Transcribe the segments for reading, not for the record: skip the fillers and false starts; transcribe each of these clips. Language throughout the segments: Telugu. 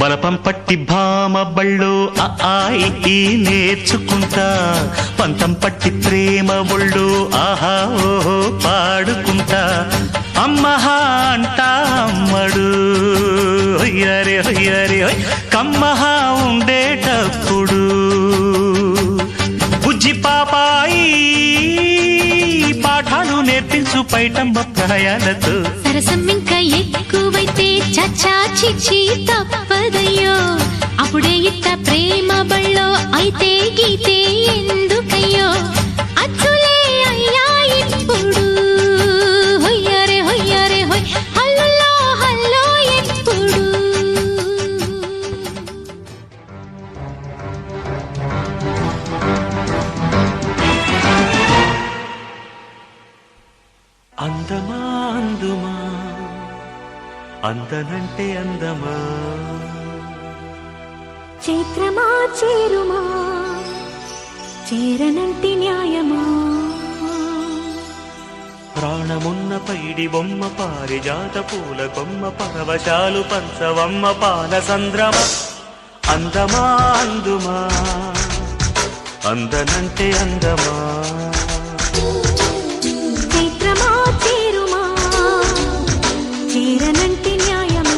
బలపం పట్టి భామ బళ్ళు ఆయి నేర్చుకుంటా పంతం పట్టి ప్రేమ ఒళ్ళు ఆహా ఓహో పాడుకుంటా అమ్మహా అంటా అమ్మడు హొయ్యరే హొయ్యరే కమ్మహా ఉండేటప్పుడు బుజ్జి పాపాయి పాఠాలు నేర్పించు పైటమ్మ ప్రాయాలతో సరసం ఇంకా ఎక్కువైతే చచ్చా చిచ్చి తప్పదయ్యో అప్పుడే ఇట్ట ప్రేమ బళ్ళో అయితే గీతే ఎందుకయ్యో అచ్చులే అయ్యా ఇప్పుడు హొయ్యరే హొయ్యరే హొయ్ హల్లో హల్లో ఎప్పుడు అందమా అందుమా అందనంటే అందమా చైత్రమా చేరుమా చేరనంటి న్యాయమా ప్రాణమున్న పైడి బొమ్మ పారిజాత పూల కొమ్మ పరవశాలు పంచవమ్మ పాల సంద్రమ అందమా అందుమా అందనంటే అందమా చైత్రమా చేరుమా చేరనంటి న్యాయమా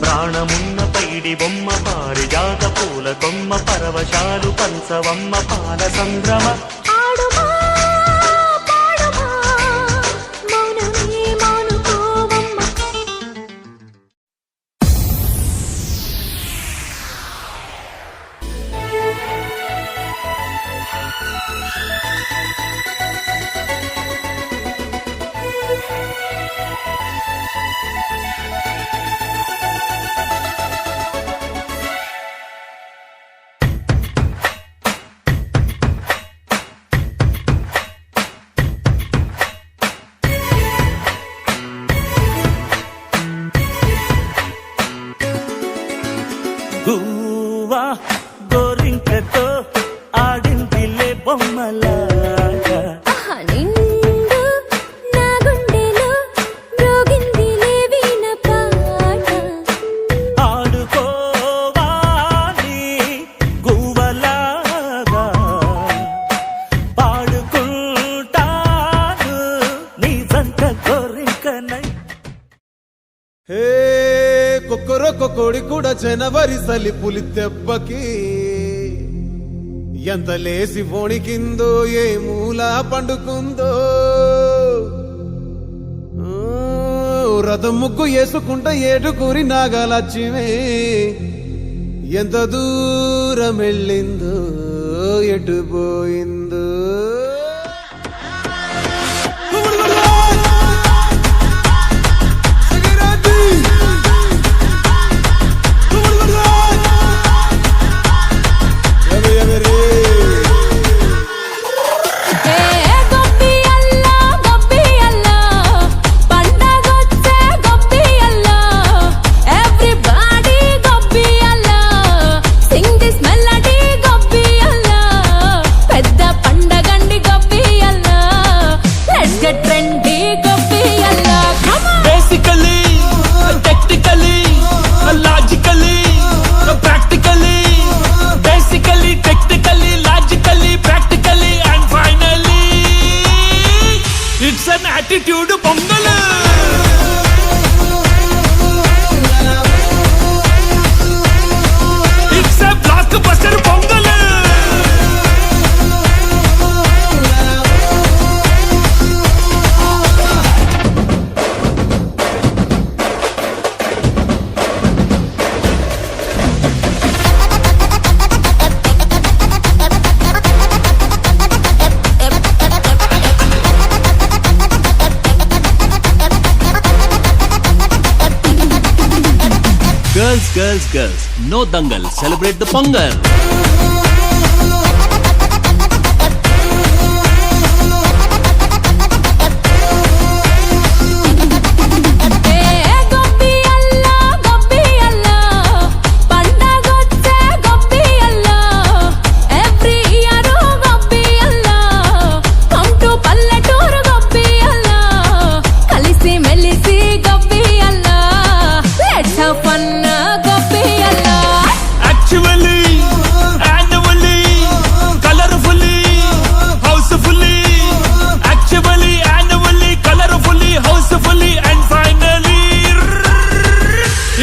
ప్రాణమున్న పైడి బొమ్మ పారిజాత పూల కొమ్మ పరవశాలు పంచవమ్మ పాల సంద్రమ ఆడుమా పాడుమా మౌనమే మానుకోవమ్మ గువ్వా గోరింకతో ఆడిందిలే బొమ్మలాగా నిండు నా గుండెలో మ్రోగిందిలే వీణ పాట ఆడుకోవాలి గువ్వలాగా పాడుకుంటాను నీ జంట గోరింకనై హే కొక్కరొక్క కోడి కూడా జనవరి సలి పులి దెబ్బకి ఎంత లేసి వణికిందో ఏ మూల పండుకుందో రథం ముగ్గు వేసుకుంటా ఏడుకూరి నాగలచ్చిమే ఎంత దూరం వెళ్ళిందో ఎటు పోయిందో attitude pongal it's a block buster pongal Girls, girls, girls, no dangal, celebrate the Pongal.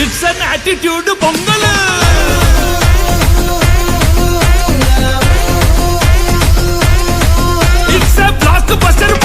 It's an attitude pongal it's a block buster